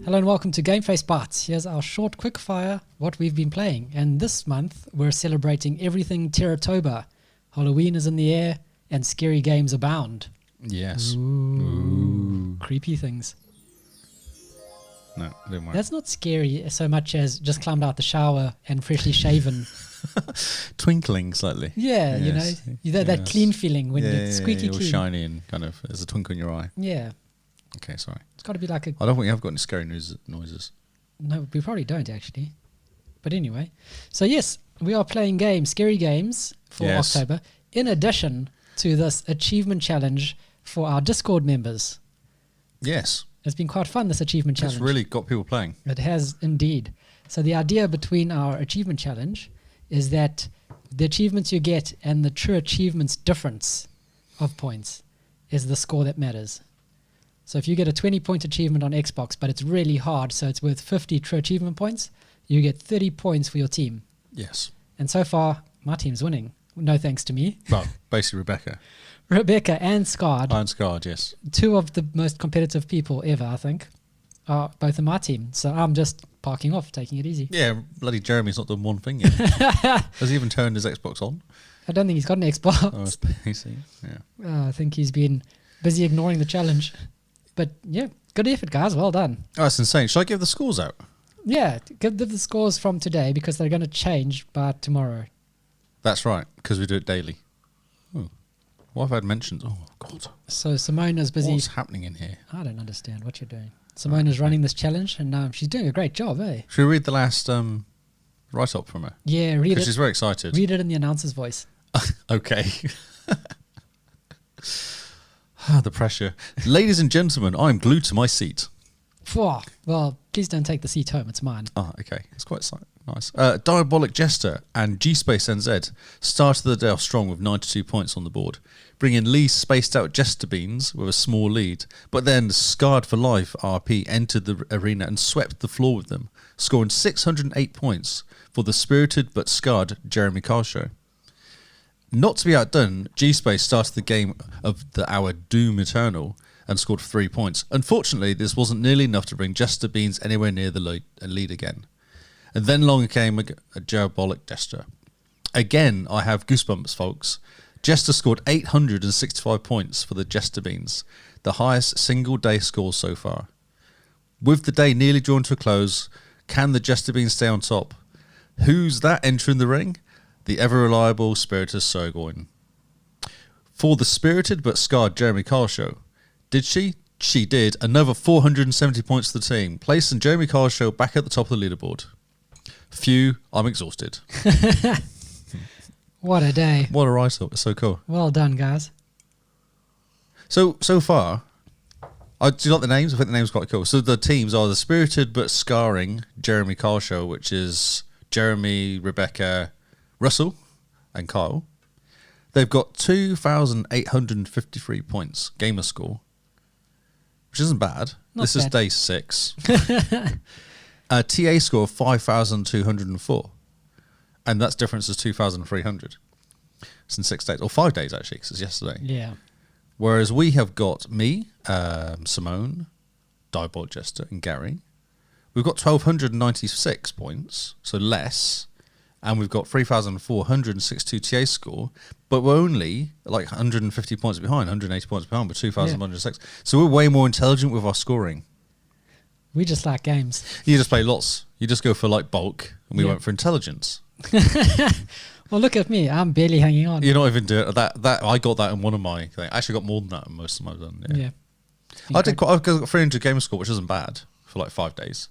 Hello and welcome to Bytes. Here's our short quickfire, what we've been playing. And this month, we're celebrating everything Terratoba. Halloween is in the air and scary games abound. Yes. Ooh. Creepy things. No, didn't work. That's not scary so much as just climbed out the shower and freshly shaven. Twinkling slightly. Yeah, Yes. you know, that clean feeling when Yeah, it's squeaky all clean. shiny and kind of, there's a twinkle in your eye. Yeah. Okay, sorry. It's got to be like a... I don't think we have got any scary noises. No, we probably don't actually. But anyway. So yes, we are playing games, scary games for October, in addition to this achievement challenge for our Discord members. Yes. It's been quite fun, this achievement challenge. It's really got people playing. It has indeed. So the idea between our achievement challenge is that the achievements you get and the true achievements difference of points is the score that matters. So if you get a 20-point achievement on Xbox, but it's really hard, so it's worth 50 true achievement points, you get 30 points for your team. Yes. And so far, my team's winning. No thanks to me. Well, basically Rebecca. Rebecca and Scarred, Iron Scarred, yes. two of the most competitive people ever, I think, are both in my team. So I'm just parking off, taking it easy. Yeah, bloody Jeremy's not done one thing yet. Has he even turned his Xbox on? I don't think he's got an Xbox. Oh, his PC, yeah. I think he's been busy ignoring the challenge. But yeah, good effort, guys. Well done. Oh, that's insane. Should I give the scores out? Yeah, give the scores from today because they're going to change by tomorrow. That's right, because we do it daily. Oh, what have I had mentioned? Oh, God. So Simona's busy. What's happening in here? I don't understand what you're doing. Simona's running this challenge and she's doing a great job, eh? Should we read the last write-up from her? Yeah, read it. Because she's very excited. Read it in the announcer's voice. Okay. The pressure. Ladies and gentlemen, I'm glued to my seat. Well, please don't take the seat home. It's mine. Oh, okay. It's quite nice. Diabolic Jester and G-Space NZ started the day off strong with 92 points on the board, bringing Lee's spaced out Jester Beans with a small lead, but then the Scarred for Life RP entered the arena and swept the floor with them, scoring 608 points for the spirited but scarred Jeremy Carshow. Not to be outdone, G-Space started the game of our Doom Eternal and scored 3 points. Unfortunately, this wasn't nearly enough to bring Jester Beans anywhere near the lead again. And then along came a Diabolic Jester. Again, I have goosebumps, folks. Jester scored 865 points for the Jester Beans, the highest single-day score so far. With the day nearly drawn to a close, can the Jester Beans stay on top? Who's that entering the ring? The ever-reliable Spiritus Sirgoin. For the spirited but scarred Jeremy Carshow. Did she? She did. Another 470 points to the team, placing Jeremy Carshow back at the top of the leaderboard. Phew, I'm exhausted. What a day. What a write-up. It's so cool. Well done, guys. So far, do you like the names? I think the name's quite cool. So the teams are the spirited but scarring Jeremy Carshow, which is Jeremy, Rebecca, Russell and Kyle. They've got 2,853 points gamer score, which isn't bad. This is day 6. A TA score of 5,204, and that's difference is 2,300. It's in 6 days, or 5 days actually, because it's yesterday. Yeah. Whereas we have got me, Simone, Diabolic Jester, and Gary. We've got 1,296 points, so less. And we've got 3,462 TA score, but we're only like 150 points behind, 180 points behind, with 2,106. Yeah. So we're way more intelligent with our scoring. We just like games. You just play lots. You just go for like bulk, and we went for intelligence. Well, look at me. I'm barely hanging on. You're not even doing that. I got that in one of my things. I actually got more than that in most of my done. Yeah. I've got 300 gamer score, which isn't bad for like 5 days.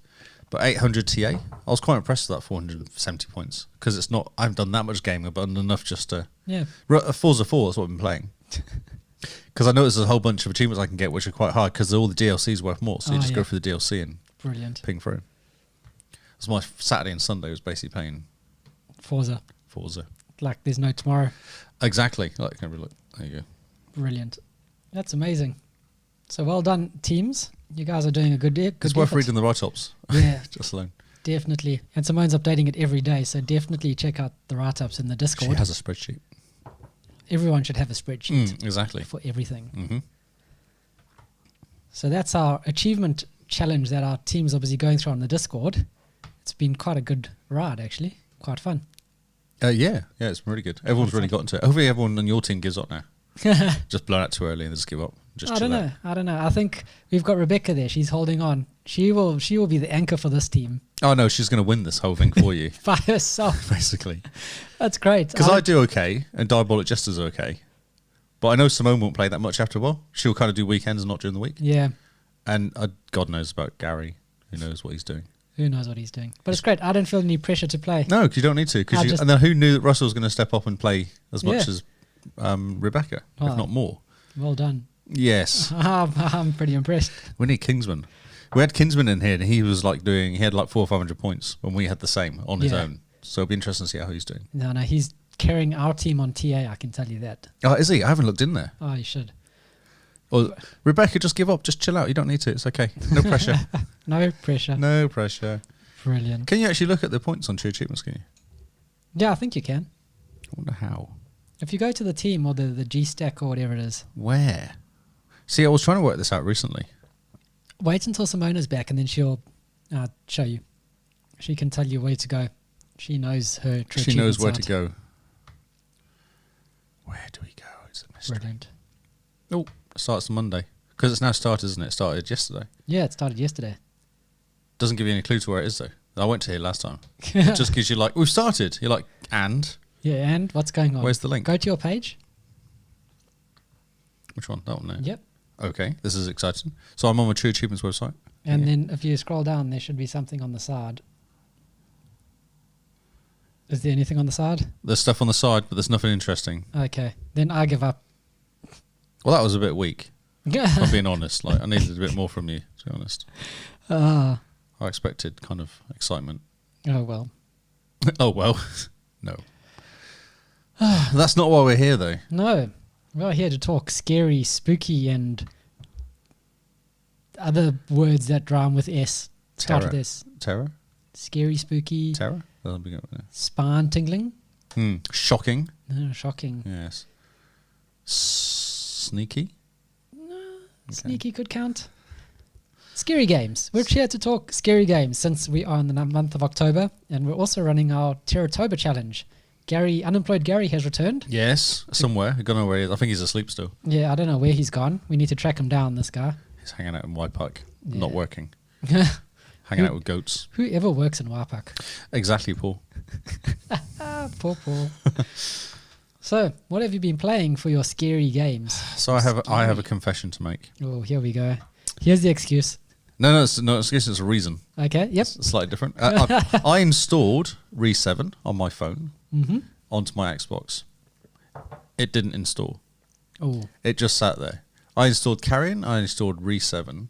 But 800 TA, I was quite impressed with that 470 points because it's not. I haven't done that much gaming, but enough just to. Yeah. Forza 4 is what I've been playing. Because I noticed there's a whole bunch of achievements I can get, which are quite hard because all the DLCs worth more. So you just go through the DLC and ping through. It's my Saturday and Sunday was basically playing Forza. Like there's no tomorrow. Exactly. Like, there you go. Brilliant. That's amazing. So well done, teams. You guys are doing a good effort. It's worth reading the write-ups. Yeah. Just alone. Definitely. And Simone's updating it every day, so definitely check out the write-ups in the Discord. She has a spreadsheet. Everyone should have a spreadsheet. Exactly. For everything. Mm-hmm. So that's our achievement challenge that our team's obviously going through on the Discord. It's been quite a good ride, actually. Quite fun. Yeah, it's really good. Everyone's really gotten to it. Hopefully everyone on your team gives up now. Just blown out too early and just give up. Just I don't know. I think we've got Rebecca there. She's holding on. She will be the anchor for this team. Oh no, she's going to win this whole thing for you. By herself. Basically. That's great. Because I do okay and Diabolic Jester's okay. But I know Simone won't play that much after a while. She'll kind of do weekends and not during the week. Yeah. And God knows about Gary. Who knows what he's doing. Who knows what he's doing. But it's great. I don't feel any pressure to play. No, because you don't need to. And then who knew that Russell was going to step up and play as much as Rebecca, if not more? Well done. Yes. I'm pretty impressed. We need Kingsman. We had Kingsman in here and he was like he had like 400 or 500 points when we had the same on his own. So it'll be interesting to see how he's doing. No, he's carrying our team on TA, I can tell you that. Oh, is he? I haven't looked in there. Oh, you should. Well, Rebecca, just give up. Just chill out. You don't need to. It's okay. No pressure. No pressure. No pressure. Brilliant. Can you actually look at the points on True Achievements, can you? Yeah, I think you can. I wonder how. If you go to the team or the G stack or whatever it is. Where? See, I was trying to work this out recently. Wait until Simona's back and then she'll show you. She can tell you where to go. She knows her True She knows where side. to go. Where do we go? It's a mystery. Brilliant. Oh, it starts on Monday. Because it's now started, isn't it? It started yesterday. Yeah, it started yesterday. Doesn't give you any clue to where it is, though. I went to here last time. It just gives you like, we've started. You're like, and? Yeah, and what's going on? Where's the link? Go to your page. Which one? That one there? Yep. Okay, this is exciting. So I'm on my True Achievements website. And then if you scroll down, there should be something on the side. Is there anything on the side? There's stuff on the side, but there's nothing interesting. Okay. Then I give up. Well, that was a bit weak. I'm being honest. Like I needed a bit more from you, to be honest. I expected kind of excitement. Oh, well. Oh, well. No. That's not why we're here, though. No. We're here to talk scary, spooky, and other words that rhyme with S. Start with S. Terror? Scary, spooky. Terror? That'll be good. Spine tingling. Shocking. Shocking. Yes. Sneaky? Sneaky could count. Scary games. We're here to talk scary games since we are in the month of October, and we're also running our Terrortober challenge. Unemployed Gary has returned. Yes, somewhere. I don't know where he is. I think he's asleep still. Yeah, I don't know where he's gone. We need to track him down, this guy. He's hanging out in Waipak, not Yeah. working. Hanging out with goats. Whoever works in Waipak. Exactly, Paul. Poor Paul. So, what have you been playing for your scary games? So I have a confession to make. Oh, here we go. Here's the excuse. No, it's not an excuse. It's a reason. Okay, yep. It's slightly different. I installed Re7 on my phone onto my Xbox. It didn't install. Oh, It just sat there. I installed Carrion. I installed Re7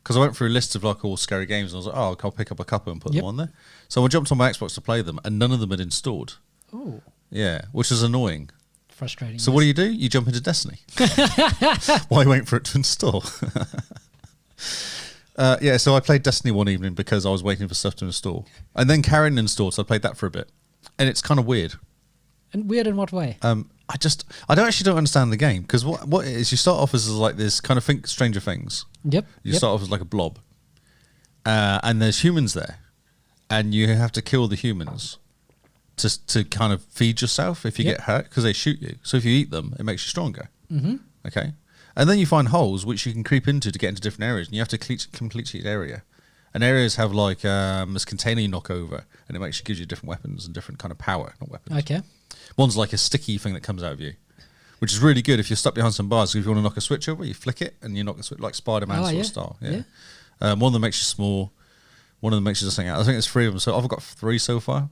because I went through a list of like all scary games and I was like, oh, I'll pick up a couple and put them on there. So I jumped on my Xbox to play them, and none of them had installed. oh, Yeah, which is annoying. frustrating. So what do? You jump into Destiny. Why wait for it to install? So I played Destiny one evening because I was waiting for stuff to install. And then Karen installed, so I played that for a bit. And it's kind of weird. And weird in what way? I don't understand the game, because what it is, you start off as like this kind of Stranger Things. Yep. You start off as like a blob. And there's humans there. And you have to kill the humans to kind of feed yourself if you get hurt, because they shoot you. So if you eat them, it makes you stronger. Mm-hmm. Okay. And then you find holes which you can creep into to get into different areas, and you have to complete each area. And areas have like this container you knock over, and it gives you different weapons and different kind of power, not weapons. Okay. One's like a sticky thing that comes out of you, which is really good if you're stuck behind some bars. So if you want to knock a switch over, you flick it, and you knock the switch like Spider-Man sort of style. Yeah. One of them makes you small. One of them makes you just hang out. I think there's 3 of them. So I've got 3 so far.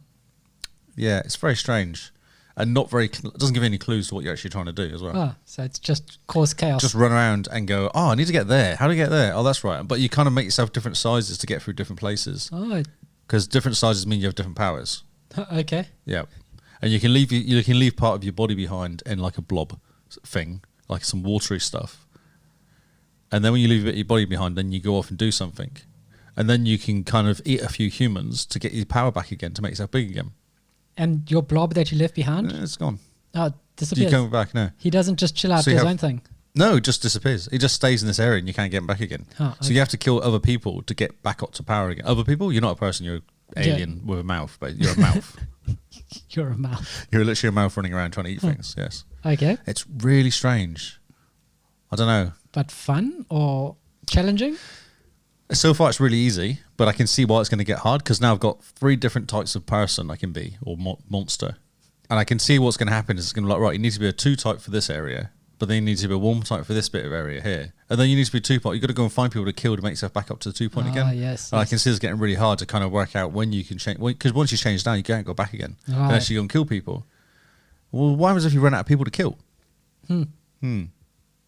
Yeah, it's very strange. And not very, it doesn't give any clues to what you're actually trying to do as well. Oh, so it's just cause chaos. Just run around and go, oh, I need to get there. How do I get there? Oh, that's right. But you kind of make yourself different sizes to get through different places. Oh, Because different sizes mean you have different powers. okay. Yeah. And you can leave part of your body behind in like a blob thing, like some watery stuff. And then when you leave a bit of your body behind, then you go off and do something. And then you can kind of eat a few humans to get your power back again, to make yourself big again. And your blob that you left behind? It's gone. Oh, You disappears. coming back now? He doesn't just chill out, So do you his have- own thing. No, it just disappears. It just stays in this area and you can't get him back again. Oh, So you have to kill other people to get back up to power again. Other people? You're not a person, you're an alien with a mouth, but you're a mouth. You're a mouth. You're literally a mouth running around trying to eat things, yes. Okay. It's really strange. I don't know. But fun or challenging? So far it's really easy, but I can see why it's going to get hard because now I've got 3 different types of person I can be, or monster. And I can see what's going to happen is it's going to be like, right, you need to be a 2 type for this area, but then you need to be a 1 type for this bit of area here. And then you need to be 2 point. You've got to go and find people to kill to make yourself back up to the 2 point again. Yes. And I can see it's getting really hard to kind of work out when you can change. Because once you change down, you can't go back again. Right. Unless you go and kill people. Well, what happens if you run out of people to kill?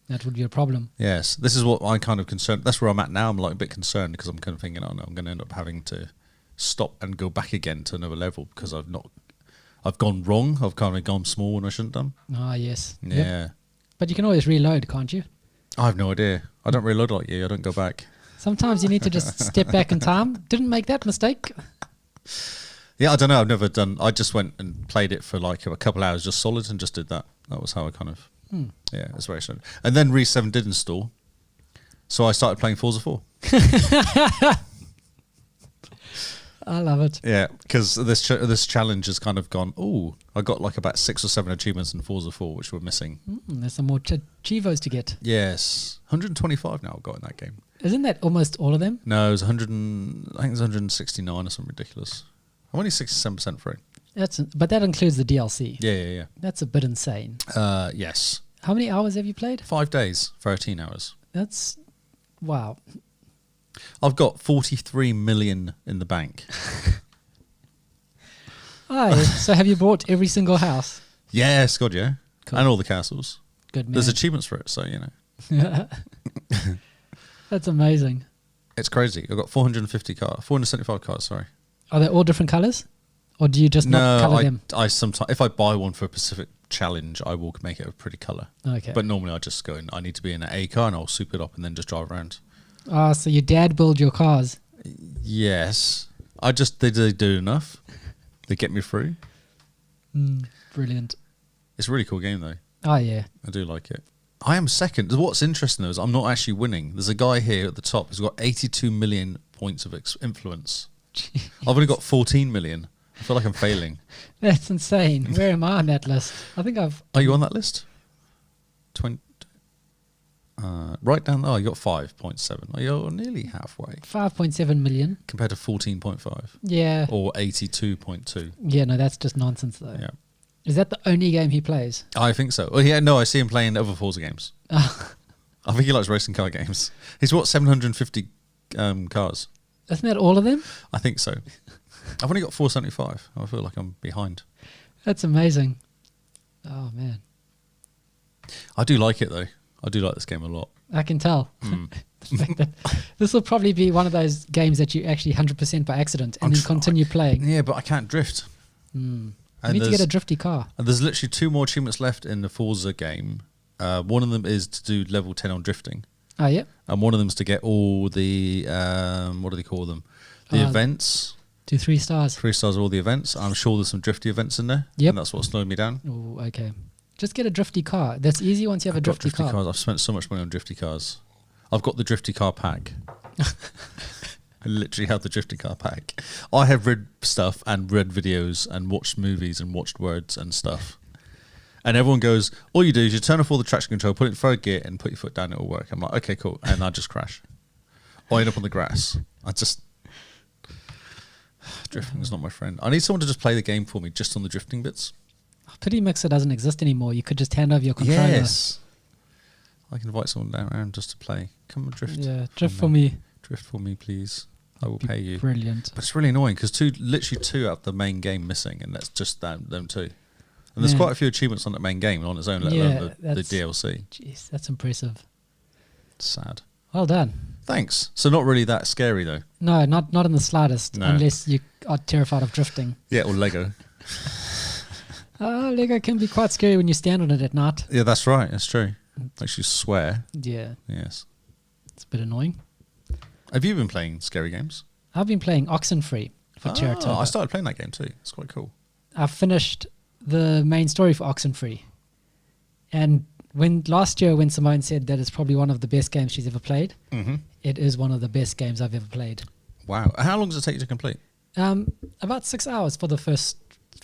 That would be a problem. Yes. This is what I'm kind of concerned. That's where I'm at now. I'm like a bit concerned because I'm kind of thinking, oh no, I'm going to end up having to stop and go back again to another level because I've gone wrong. I've kind of gone small when I shouldn't have done. Yes. Yeah. Yep. But you can always reload, can't you? I have no idea. I don't reload like you. I don't go back. Sometimes you need to just step back in time. Didn't make that mistake. Yeah, I don't know. I've never done. I just went and played it for like a couple hours, just solid, and just did that. That was how I kind of. Yeah, it's very strange. And then Re 7 did install, so I started playing Forza 4. I love it. Yeah, because this challenge has kind of gone. Oh, I got like about 6 or 7 achievements in Forza 4, which were missing. There's some more Chivos to get. Yes, 125 now I've got in that game. Isn't that almost all of them? No, it was 100. I think it's 169 or something ridiculous. I'm only 67% free. But that includes the DLC. Yeah. That's a bit insane. Yes. How many hours have you played? 5 days, 13 hours. That's wow. I've got 43 million in the bank. So have you bought every single house? Yes, God, yeah. Cool. And all the castles. Good man. There's achievements for it, so, you know. That's amazing. It's crazy. I've got 475 cars, sorry. Are they all different colours? Or do you just not colour them? I sometimes, if I buy one for a specific challenge, I will make it a pretty colour. Okay. But normally I just go in, I need to be in an A car and I'll soup it up and then just drive around. So your dad build your cars? Yes. They do enough. They get me through. Brilliant. It's a really cool game though. Oh, yeah. I do like it. I am second. What's interesting though is I'm not actually winning. There's a guy here at the top who's got 82 million points of influence. Jeez. I've only got 14 million. I feel like I'm failing. That's insane. Where am I on that list? I think Are you on that list? 20. Right down there. Oh, you got 5.7. Oh, you're nearly halfway. 5.7 million. Compared to 14.5. Yeah. Or 82.2. Yeah, no, that's just nonsense though. Yeah. Is that the only game he plays? I think so. Oh, yeah, no, I see him playing other Forza games. I think he likes racing car games. He's what, 750 cars? Isn't that all of them? I think so. I've only got 475. I feel like I'm behind. That's amazing. Oh, man. I do like it, though. I do like this game a lot. I can tell. The fact that this will probably be one of those games that you actually 100% by accident and then continue playing. Yeah, but I can't drift. You need to get a drifty car. And there's literally 2 more achievements left in the Forza game. One of them is to do level 10 on drifting. Oh, yeah? And one of them is to get all the, what do they call them? The events. Do 3 stars. 3 stars of all the events. I'm sure there's some drifty events in there. Yep. And that's what slowed me down. Oh, okay. Just get a drifty car. That's easy once you have a drifty car. Cars. I've spent so much money on drifty cars. I've got the drifty car pack. I literally have the drifty car pack. I have read stuff and read videos and watched movies and watched words and stuff. And everyone goes, all you do is you turn off all the traction control, put it in third gear and put your foot down, it'll work. I'm like, okay, cool. And I just crash. Or I end up on the grass. Drifting is not my friend. I need someone to just play the game for me just on the drifting bits. Pity Mixer doesn't exist anymore. You could just hand over your controller. Yes. I can invite someone down around just to play. Come and drift. Yeah, drift for me. Drift for me, please. I will pay you. Brilliant. But it's really annoying because literally two out of the main game missing, and that's just them 2. And there's quite a few achievements on that main game on its own, let alone the DLC. Jeez, that's impressive. It's sad. Well done. Thanks. So not really that scary though. No, not in the slightest, unless you are terrified of drifting. Yeah, or Lego. Lego can be quite scary when you stand on it at night. Yeah, that's right. That's true. Makes you swear. Yeah. Yes. It's a bit annoying. Have you been playing scary games? I've been playing Oxenfree for Terratoba. I started playing that game too. It's quite cool. I've finished the main story for Oxenfree. And when last year when Simone said that it's probably one of the best games she's ever played, Mm-hmm. it is one of the best games I've ever played. Wow. How long does it take you to complete? About 6 hours for the first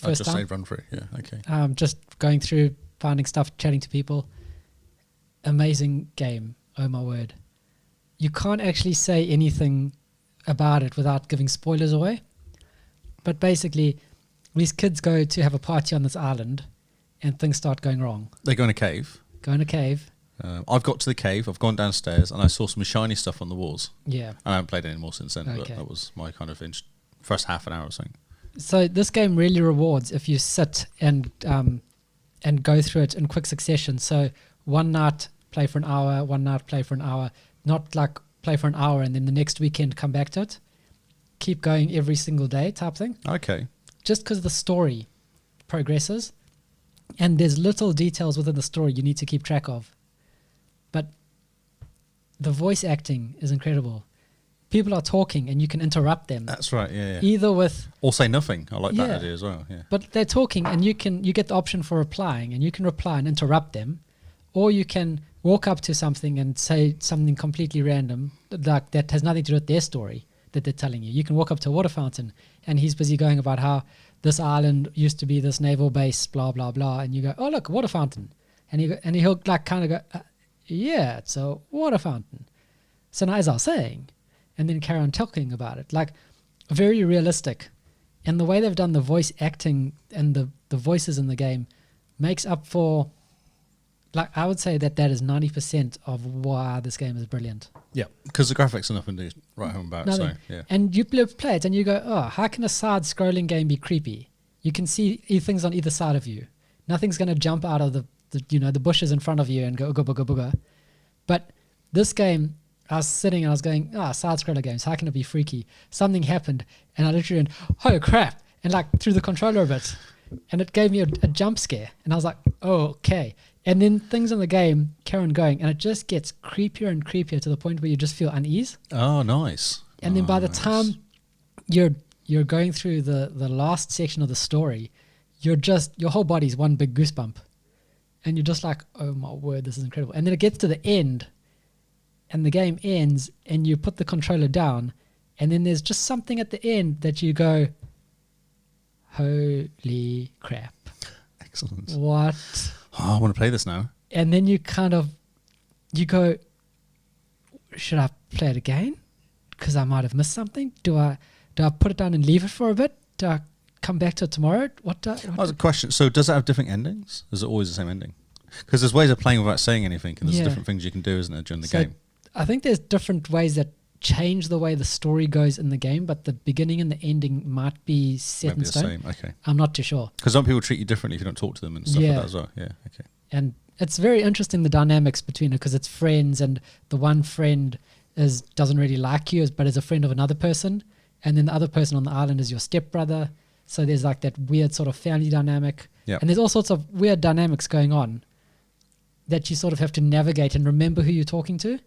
Just time. say run through. Yeah. Okay. Just going through, finding stuff, chatting to people. Amazing game. Oh my word. You can't actually say anything about it without giving spoilers away. But basically, these kids go to have a party on this island and things start going wrong. They go in a cave. Go in a cave. I've got to the cave. I've gone downstairs and I saw some shiny stuff on the walls. Yeah. I haven't played any more since then, but Okay. that was my kind of first half an hour or something. So this game really rewards if you sit and go through it in quick succession. So one night play for an hour, one night play for an hour, not like play for an hour and then the next weekend come back to it. Keep going every single day type thing. Okay. Just because the story progresses and there's little details within the story you need to keep track of. But the voice acting is incredible. People are talking and you can interrupt them. That's right. Yeah. Either with... Or say nothing. I like that Yeah. idea as well. Yeah. But they're talking and you get the option for replying and you can reply and interrupt them. Or you can walk up to something and say something completely random like that has nothing to do with their story that they're telling you. You can walk up to a water fountain and he's busy going about how this island used to be this naval base, blah, blah, blah. And you go, oh, look, a water fountain. And he'll like kind of go, yeah, it's a water fountain. So now as I was saying, and then carry on talking about it, like very realistic. And the way they've done the voice acting and the voices in the game makes up for, like, I would say that is 90% of why this game is brilliant. Yeah. Because the graphics are nothing to write home about. Nothing. So, yeah. And you play it and you go, oh, how can a side-scrolling game be creepy? You can see things on either side of you. Nothing's going to jump out of the bushes in front of you and go, ooga booga booga. But this game, I was sitting and I was going, side-scroller games, how can it be freaky? Something happened and I literally went, oh crap, and like threw the controller a bit. And it gave me a jump scare. And I was like, oh, okay. And then things in the game carry on going and it just gets creepier and creepier to the point where you just feel unease. Oh, nice. And then by the nice. time you're going through the last section of the story, your whole body's one big goosebump. And you're just like, oh my word, this is incredible. And then it gets to the end and the game ends and you put the controller down and then there's just something at the end that you go, holy crap. Excellent. What? Oh, I want to play this now. And then you go, should I play it again? Because I might have missed something. Do I put it down and leave it for a bit? Do I come back to it tomorrow? That's a question. So does it have different endings? Is it always the same ending? Because there's ways of playing without saying anything, and there's Yeah. different things you can do, isn't there, during the game? I think there's different ways that change the way the story goes in the game, but the beginning and the ending might be set Maybe in the stone. same. Okay. I'm not too sure. Because some people treat you differently if you don't talk to them and stuff like Yeah. that as well. Yeah. Okay. And it's very interesting, the dynamics between it, because it's friends and the one friend doesn't really like you, but is a friend of another person. And then the other person on the island is your stepbrother. So there's like that weird sort of family dynamic. Yeah. And there's all sorts of weird dynamics going on that you sort of have to navigate and remember who you're talking to.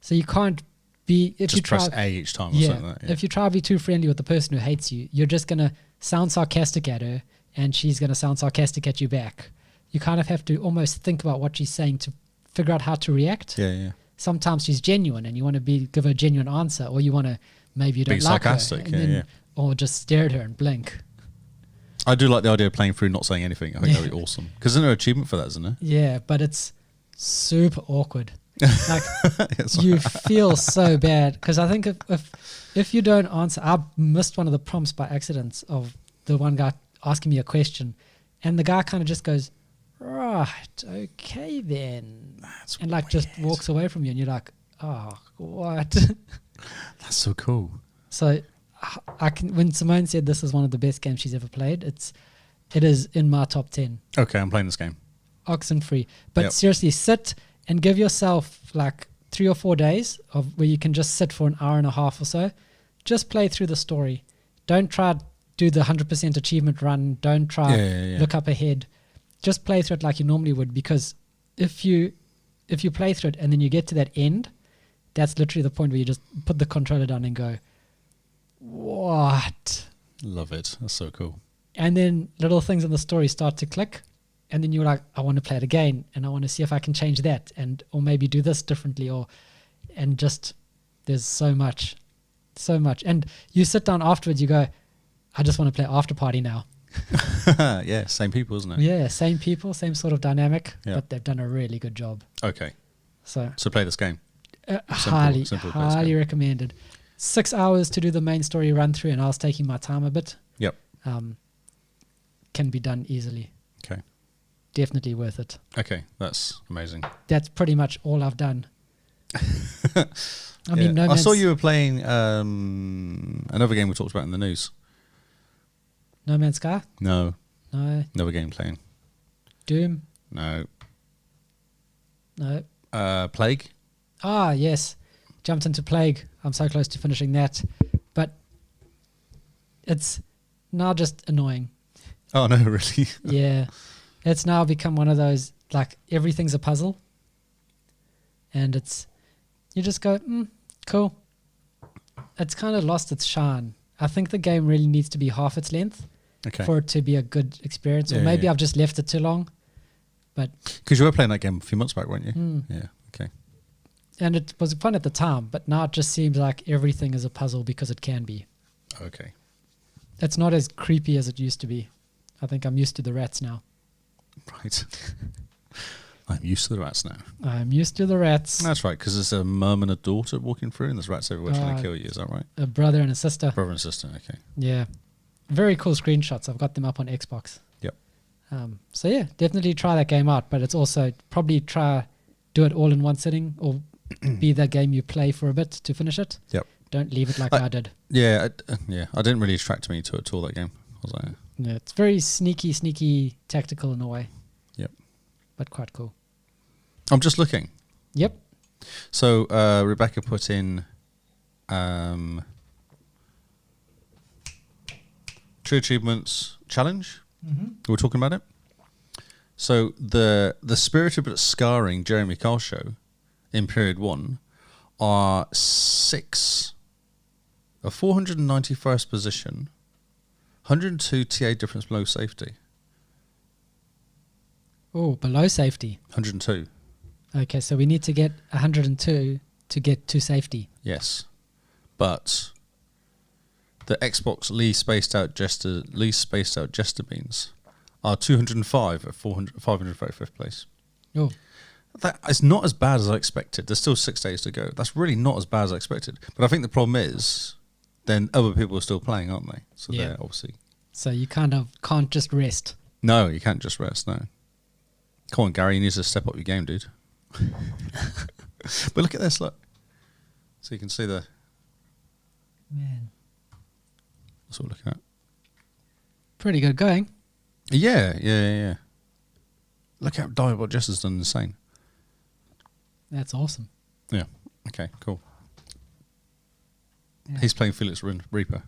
So you can't be... Just press A each time or Yeah, something like that. Yeah. if you try to be too friendly with the person who hates you, you're just going to sound sarcastic at her and she's going to sound sarcastic at you back. You kind of have to almost think about what she's saying to figure out how to react. Yeah. Sometimes she's genuine and you want to give her a genuine answer, or you want to, maybe you don't Be like sarcastic, her. yeah. Or just stare at her and blink. I do like the idea of playing through not saying anything. I think that'd be awesome. Because there's no achievement for that, isn't there? Yeah, but it's super awkward. Like It's you feel so bad because I think if you don't answer, I missed one of the prompts by accident of the one guy asking me a question, and the guy kind of just goes, right, okay then, That's and like just walks away from you, and you're like, oh, what? That's so cool. So I can. When Simone said this is one of the best games she's ever played, it is in my top 10. Okay, I'm playing this game. Oxen free, but Yep. seriously, sit and give yourself like 3 or 4 days of where you can just sit for an hour and a half or so. Just play through the story. Don't try to do the 100% achievement run. Don't try look up ahead. Just play through it like you normally would, because if you play through it and then you get to that end, that's literally the point where you just put the controller down and go, what? Love it. That's so cool. And then little things in the story start to click. and then you're like, I want to play it again, and I want to see if I can change that, or maybe do this differently, and just there's so much, and you sit down afterwards, you go, I just want to play After Party now. Yeah, same people, isn't it? Yeah, same people, same sort of dynamic, Yeah. but they've done a really good job. Okay. So play this game. highly simple to play this highly game. recommended. 6 hours to do the main story run through, and I was taking my time a bit. Yep. Can be done easily. Okay. Definitely worth it. Okay, that's amazing. That's pretty much all I've done. I mean, I saw you were playing another game we talked about in the news. No Man's Sky? No. No. Another game playing. Doom? No. No. Plague? Ah, yes. Jumped into Plague. I'm so close to finishing that. But it's now just annoying. Oh, no, really? Yeah. It's now become one of those, like, everything's a puzzle. And you just go, cool. It's kind of lost its shine. I think the game really needs to be half its length for it to be a good experience. Or maybe I've just left it too long. But because you were playing that game a few months back, weren't you? Yeah, okay. And it was fun at the time, but now it just seems like everything is a puzzle because it can be. Okay. It's not as creepy as it used to be. I think I'm used to the rats now. Right. I'm used to the rats now. I'm used to the rats. That's right, because there's a mum and a daughter walking through, and there's rats everywhere trying to kill you. Is that right? A brother and a sister. Brother and sister, okay. Yeah. Very cool screenshots. I've got them up on Xbox. Yep. So yeah, definitely try that game out, but it's also probably do it all in one sitting, or be that game you play for a bit to finish it. Yep. Don't leave it like I did. Yeah, I didn't really attract me to it at all, that game. I was like, Yeah, it's very sneaky tactical in a way. Yep. But quite cool. I'm just looking. Yep. So Rebecca put in True Achievements Challenge. Mm-hmm. We're talking about it. So the Spirited but Scarring Jeremy Kyle show in Period 1 are 6 a 491st position, 102 TA difference below safety. Oh, below safety. 102. Okay, so we need to get 102 to get to safety. Yes. But the Xbox least spaced out Jester Beans are 205 at 535th place. Oh. That is not as bad as I expected. There's still 6 days to go. That's really not as bad as I expected. But I think the problem is then other people are still playing, aren't they? So they're obviously... So you kind of can't just rest. No, you can't just rest, no. Come on, Gary, you need to step up your game, dude. But look at this, look. So you can see the... Man. That's what we're looking at. Pretty good going. Yeah. Look how Diabot Jess has done insane. That's awesome. Yeah. Okay, cool. Yeah. He's playing Felix Reaper.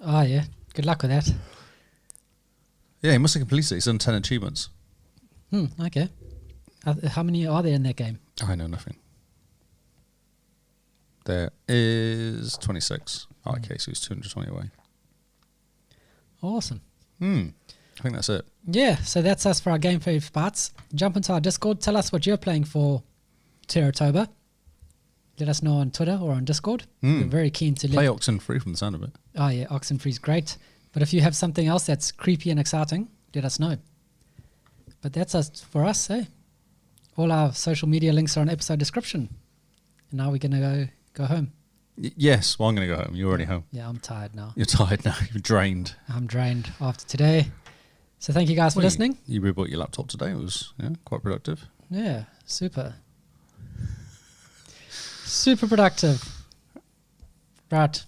Oh, yeah. Good luck with that. Yeah, he must have completed it. He's done 10 achievements. Okay. How many are there in that game? I know nothing. There is 26. Oh, okay, so he's 220 away. Awesome. I think that's it. Yeah, so that's us for our Game Fave parts. Jump into our Discord. Tell us what you're playing for Terratober. Let us know on Twitter or on Discord. We're very keen to Play Oxenfree from the sound of it. Oh, yeah, Oxenfree's great. But if you have something else that's creepy and exciting, let us know. But that's us for us, eh? All our social media links are in episode description. And now we're going to go home. Yes, well, I'm going to go home. You're already home. Yeah, I'm tired now. You're tired now. You're drained. I'm drained after today. So thank you guys for listening. You rebought your laptop today. It was quite productive. Yeah, super. Super productive. Right.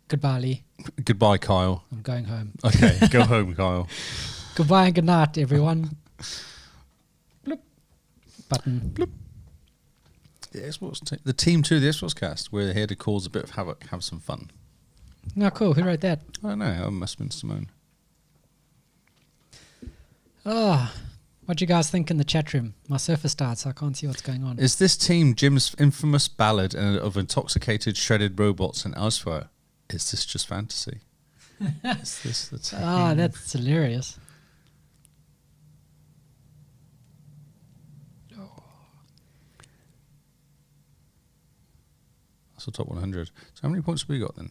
Goodbye, Lee. Goodbye, Kyle. I'm going home. Okay, go home, Kyle. Goodbye and good night, everyone. Bloop. Button. Bloop. The Xbox the team 2 of the Xbox cast. We're here to cause a bit of havoc, have some fun. Oh, cool. Who wrote that? I don't know. It must have been Simone. Oh, what do you guys think in the chat room? My surfer starts. I can't see what's going on. Is this team Jim's infamous ballad of intoxicated, shredded robots and Elsewhere? Is this just fantasy? Is this the team? Ah, that's hilarious. That's the top 100. So how many points have we got then?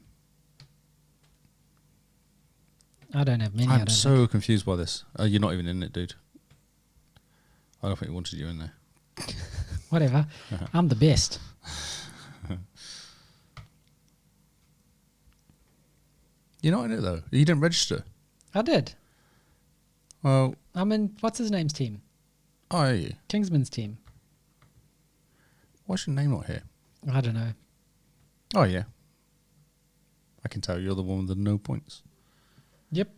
I don't have many. I I'm don't so think. confused by this. You're not even in it, dude. I don't think we wanted you in there. Whatever. I'm the best. You're not in it though. You didn't register. I did. Well, I'm in, what's his name's team? are you? Kingsman's team. Why's your name not here? I don't know. Oh yeah. I can tell you're the one with the no points. Yep.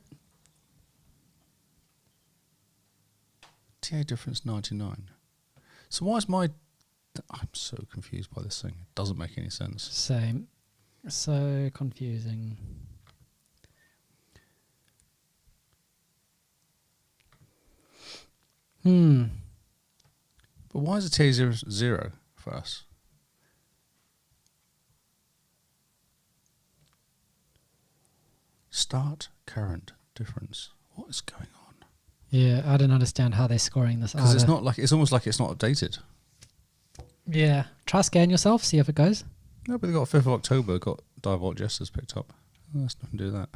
TA difference 99. So why is my... I'm so confused by this thing. It doesn't make any sense. Same. So confusing. But why is it TA 0 for us? Start current difference. What is going on? Yeah, I don't understand how they're scoring this Because either. it's not like... It's almost like it's not updated. Yeah. Try scan yourself, see if it goes. No, but they got 5th of October, got Diavolt Jesters picked up. Oh, let's not do that.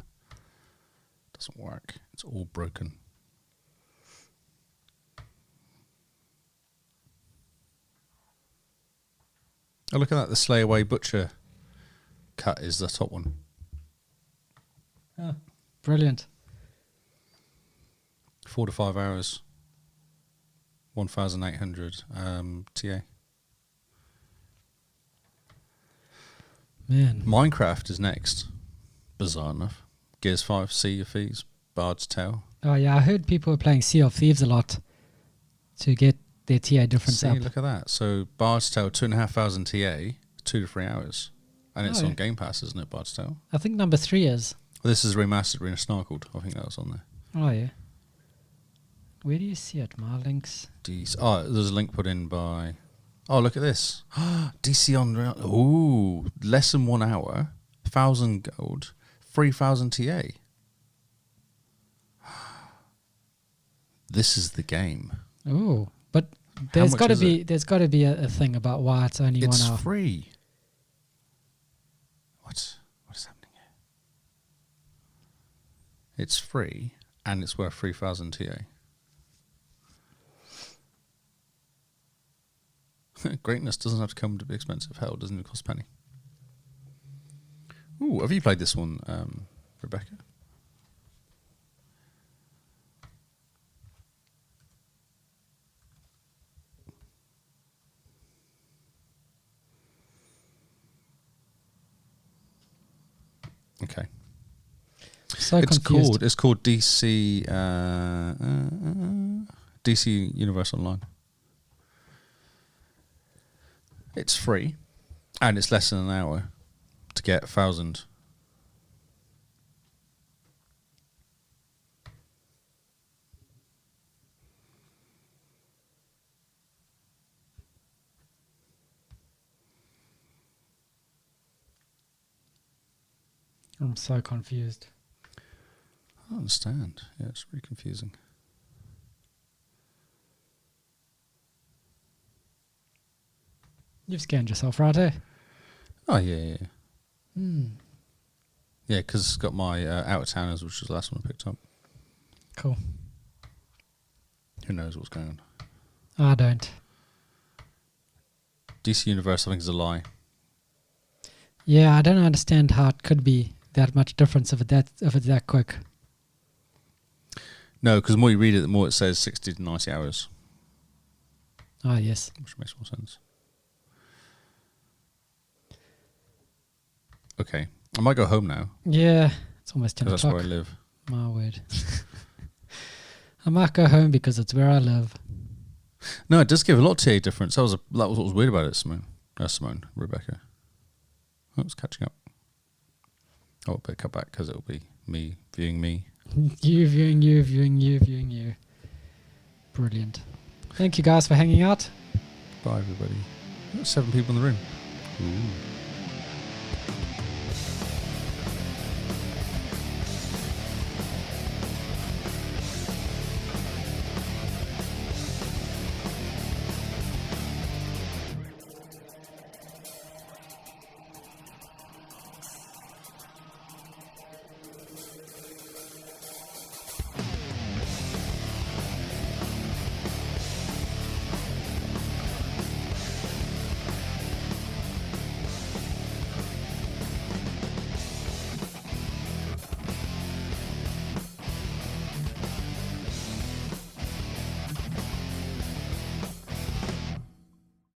Doesn't work. It's all broken. Oh, look at that. The Slay Away Butcher cut is the top one. Oh, brilliant. 4 to 5 hours. 1,800 TA. Man. Minecraft is next. Bizarre enough. Gears 5, Sea of Thieves, Bard's Tale. Oh, yeah, I heard people were playing Sea of Thieves a lot to get their TA difference See, up. look at that. So Bard's Tale, 2,500 TA, 2 to 3 hours. And it's Oh, on yeah. Game Pass, isn't it, Bard's Tale? I think number 3 is. Well, this is remastered, Snarkled. I think that was on there. Oh, yeah. Where do you see it? My links. Oh, there's a link put in by... Oh, look at this. DC on... Ooh, less than 1 hour, 1,000 gold, 3,000 TA. This is the game. Oh, but there's much got to is be a thing about why it's only 1 It's hour. free. What is happening here? It's free, and it's worth 3,000 TA. Greatness doesn't have to come to be expensive. Hell, doesn't even cost a penny. Ooh, have you played this one, Rebecca? Okay. So It's confused. called DC DC Universe Online. It's free, and it's less than an hour to get 1,000. I'm so confused. I don't understand. Yeah, it's really confusing. You've scanned yourself, right, eh? Oh, yeah. Yeah, because it's got my Out of Towners, which was the last one I picked up. Cool. Who knows what's going on? I don't. DC Universe, I think, is a lie. Yeah, I don't understand how it could be that much difference if it's that quick. No, because the more you read it, the more it says 60 to 90 hours, Ah, yes. which makes more sense. Okay, I might go home now, Yeah, it's almost 10 because that's o'clock. where I live. My word. I might go home because it's where I live. No, it does give a lot of TA difference. That was what was weird about it, Rebecca. Oh, it's catching up. Oh, but cut back because it'll be me viewing me. You viewing you, viewing you, viewing you. Brilliant. Thank you guys for hanging out. Bye, everybody. 7 people in the room. Ooh.